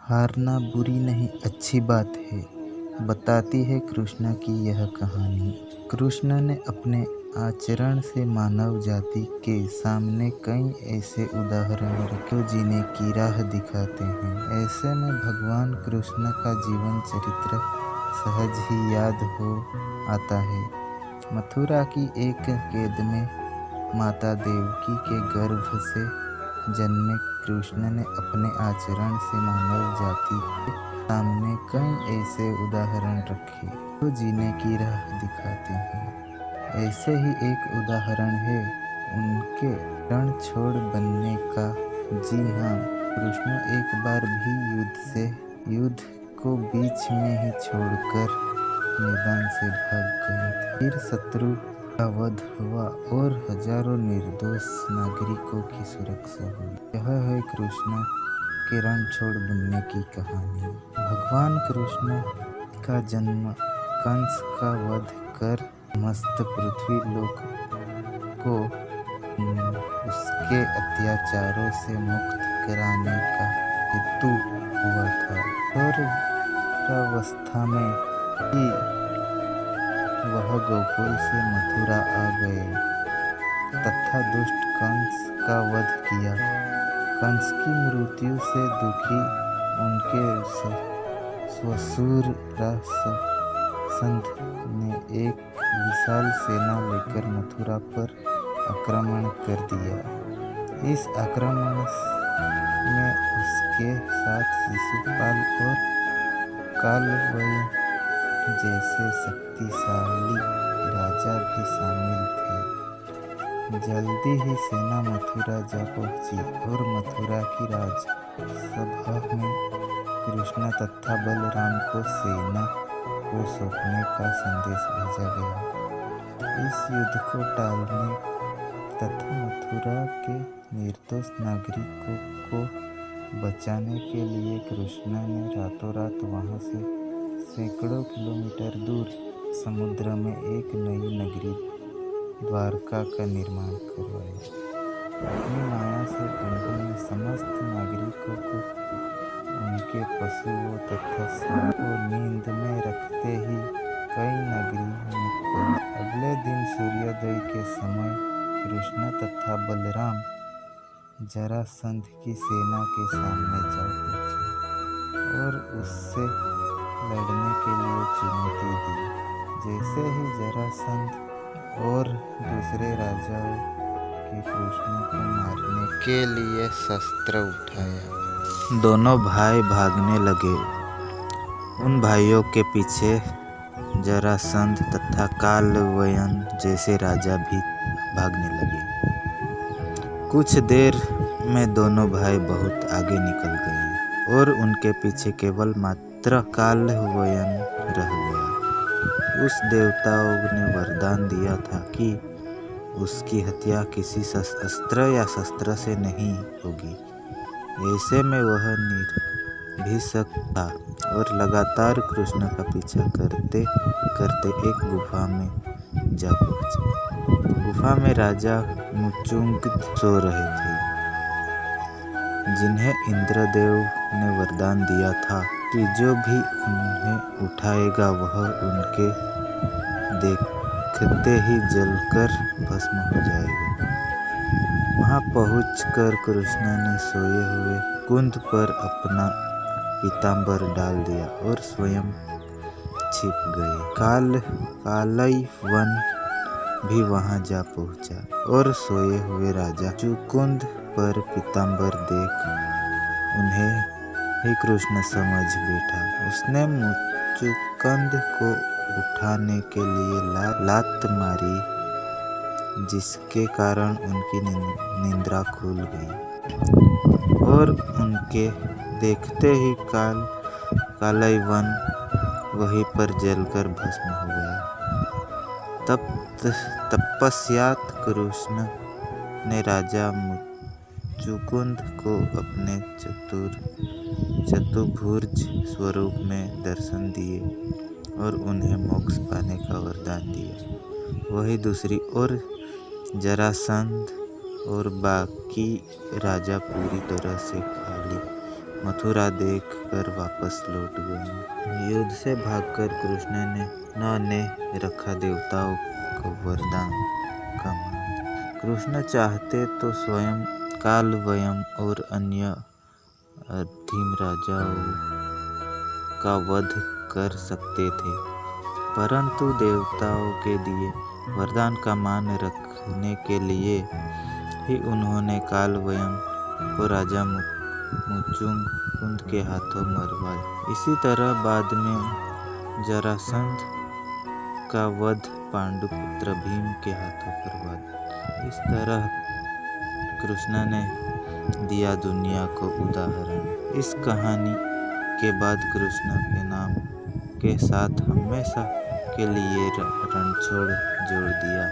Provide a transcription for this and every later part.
हारना बुरी नहीं अच्छी बात है, बताती है कृष्ण की यह कहानी। कृष्ण ने अपने आचरण से मानव जाति के सामने कई ऐसे उदाहरण रखे जो जीने की राह दिखाते हैं। ऐसे में भगवान कृष्ण का जीवन चरित्र सहज ही याद हो आता है। मथुरा की एक कैद में माता देवकी के गर्भ से जन्मे कृष्ण ने अपने आचरण से मानव जाति के सामने कई ऐसे उदाहरण रखे जो जीने की राह दिखाते हैं। ऐसे ही एक उदाहरण है उनके रण छोड़ बनने का। जी हाँ, कृष्ण एक बार भी युद्ध को बीच में ही छोड़कर मैदान से भाग गए थे। फिर शत्रु का वध हुआ और हजारों निर्दोष नागरिकों की सुरक्षा हुई। यह है कृष्ण के रण छोड़ बनने की कहानी। भगवान कृष्ण का जन्म कंस का वध कर समस्त पृथ्वी लोक को उसके अत्याचारों से मुक्त कराने का हेतु हुआ था। किशोरावस्था में ही वह गोकुल से मथुरा आ गए तथा दुष्ट कंस का वध किया। कंस की मृत्यु से दुखी उनके ससुर रासंध ने एक विशाल सेना लेकर मथुरा पर आक्रमण कर दिया। इस आक्रमण में उसके साथ शिशुपाल और कालवय जैसे शक्तिशाली राजा भी शामिल थे। जल्दी ही सेना मथुरा जा पहुंची और मथुरा की राजसभा में कृष्ण तथा बलराम को सेना को सौंपने का संदेश भेजा गया। इस युद्ध को टालने तथा मथुरा के निर्दोष नागरिकों को बचाने के लिए कृष्ण ने रातों रात वहां से सैकड़ों किलोमीटर दूर समुद्र में एक नई नगरी द्वारका का निर्माण करवाया। अपनी माया से उन्होंने समस्त नागरिकों को उनके पशुओं तथा सांपों को नींद में रखते ही कई नगरी में खोया। अगले दिन सूर्योदय के समय कृष्ण तथा बलराम जरासंध की सेना के सामने जा पहुंचे और उससे लड़ने के लिए चुनौती दी। जैसे ही जरासंध और दूसरे राजाओं के कृष्ण को मारने के लिए शस्त्र उठाया, दोनों भाई भागने लगे। उन भाइयों के पीछे जरासंध तथा कालवयन जैसे राजा भी भागने लगे। कुछ देर में दोनों भाई बहुत आगे निकल गए और उनके पीछे केवल मात्र कालवयन रह गया। उस देवताओं ने वरदान दिया था कि उसकी हत्या किसी अस्त्र या शस्त्र से नहीं होगी। ऐसे में वह निर्भीक था और लगातार कृष्ण का पीछा करते करते एक गुफा में जा पहुंचे। गुफा में राजा मुचुंद सो रहे थे, जिन्हें इंद्रदेव ने वरदान दिया था कि जो भी उन्हें उठाएगा वह उनके देखते ही जलकर भस्म हो जाएगा। वहां पहुंचकर कृष्ण ने सोए हुए कुंद पर अपना पीताम्बर डाल दिया और स्वयं छिप गए। कालयवन भी वहां जा पहुंचा और सोए हुए राजा मुचुकुंद पर पीताम्बर देख उन्हें ही कृष्ण समझ बैठा। उसने मुचुकुंद को उठाने के लिए लात मारी, जिसके कारण उनकी निद्रा खुल गई और उनके देखते ही कालयवन वहीं पर जलकर भस्म हो गया। तपस्यात कृष्ण ने राजा मुचुकुंद को अपने चतुर्भुज स्वरूप में दर्शन दिए और उन्हें मोक्ष पाने का वरदान दिया। वही दूसरी ओर जरासंध और बाकी राजा पूरी तरह से खाली मथुरा देखकर वापस लौट गए। युद्ध से भागकर कृष्ण ने रखा देवताओं को वरदान का मान। कृष्ण चाहते तो स्वयं कालवयम और अन्य अधीम राजाओं का वध कर सकते थे, परंतु देवताओं के दिए वरदान का मान रखने के लिए ही उन्होंने कालवयम को राजा मुचुकुंद के हाथों मरवाया। इसी तरह बाद में जरासंध का वध पांडुपुत्र भीम के हाथों करवा दिया। इस तरह कृष्ण ने दिया दुनिया को उदाहरण। इस कहानी के बाद कृष्ण के नाम के साथ हमेशा के लिए रणछोड़ जोड़ दिया।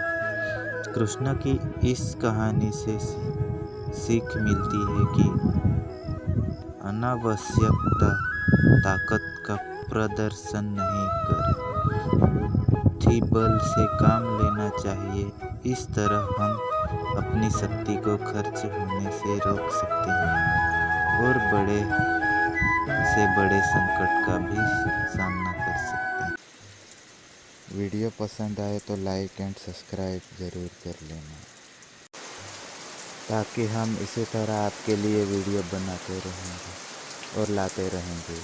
कृष्ण की इस कहानी से सीख मिलती है कि अनावश्यक ताकत का प्रदर्शन नहीं कर बुद्धि बल से काम लेना चाहिए। इस तरह हम अपनी शक्ति को खर्च होने से रोक सकते हैं और बड़े से बड़े संकट का भी सामना कर सकते हैं। वीडियो पसंद आए तो लाइक एंड सब्सक्राइब ज़रूर कर लेना, ताकि हम इसी तरह आपके लिए वीडियो बनाते रहेंगे और लाते रहेंगे।